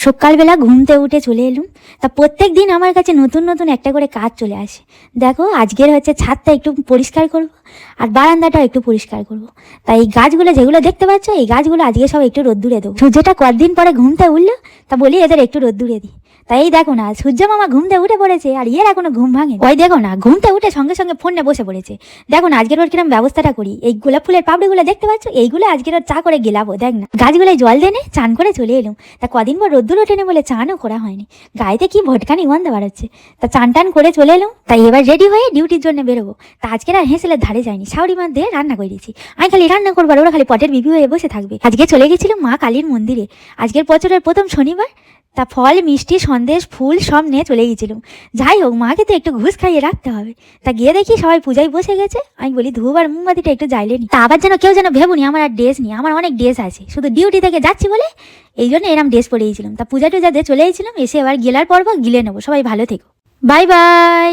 সকালবেলা ঘুমতে উঠে চলে এলুম। তা প্রত্যেক দিন আমার কাছে নতুন নতুন একটা করে কাজ চলে আসে। দেখো আজকের হচ্ছে ছাদটা একটু পরিষ্কার করব আর বারান্দাটাও একটু পরিষ্কার করব। তাই এই গাছগুলো যেগুলো দেখতে পাচ্ছ, এই গাছগুলো আজকে সব একটু রোদ্দুরে দেবো। সূর্যটা কদিন পরে ঘুমতে উঠলো, তা বলি এদের একটু রোদ্দুরে দিই। তাই এই দেখো না, সূর্য মামা ঘুমতে উঠে পড়েছে আর এর এখনো ঘুম ভাঙে। ওই দেখো না, ঘুমতে উঠে সঙ্গে সঙ্গে ফোনে বসে পড়েছে। দেখো না আজকের ওর কিরম ব্যবস্থাটা করি। এই গোলাপ ফুলের পাপড়িগুলো দেখতে পাচ্ছ, এইগুলো আজকের ওর চা করে গেলাবো। দেখ না, গাছগুলোয় জল দেনে চান করে চলে এলুম। তা কদিন পর রোদ্দুর ওঠেনি বলে চানও করা হয়নি। গায়েতে কি ভটকানি গন্ধ বাড়াচ্ছে। তা চান টান করে চলে এলুম। তাই এবার রেডি হয়ে ডিউটির জন্য বেরোবো। তা আজকের আর হেঁসেলের ধারে যায়নি, শাওরি মাছ দিয়ে রান্না করে দিয়েছি। আমি খালি রান্না করবো আর ওরা খালি পটের বিবি হয়ে বসে থাকবে। আজকে চলে গেছিলাম মা কালীর মন্দিরে। আজকের বছরের প্রথম শনিবার। তা ফল মিষ্টি সন্দেশ ফুল সব নিয়ে চলে গেছিলাম। যাই হোক, মাকে তো একটু ঘুষ খাইয়ে রাখতে হবে। তা গিয়ে দেখি সবাই পূজায় বসে গেছে। আমি বলি ধূপ আর মোমবাতিটা একটু জ্বাইলেনি। তা আবার যেন কেউ যেন ভেবুনি আমার আর ড্রেস নেই। আমার অনেক ড্রেস আছে, শুধু ডিউটি থেকে যাচ্ছি বলে এই জন্য এরম ড্রেস পরে গেছিলাম। তা পূজা টুজা দিয়ে চলে গেছিলাম। এসে আবার গেলার পর্ব গিলে নেবো। সবাই ভালো থেকো, বাই বাই।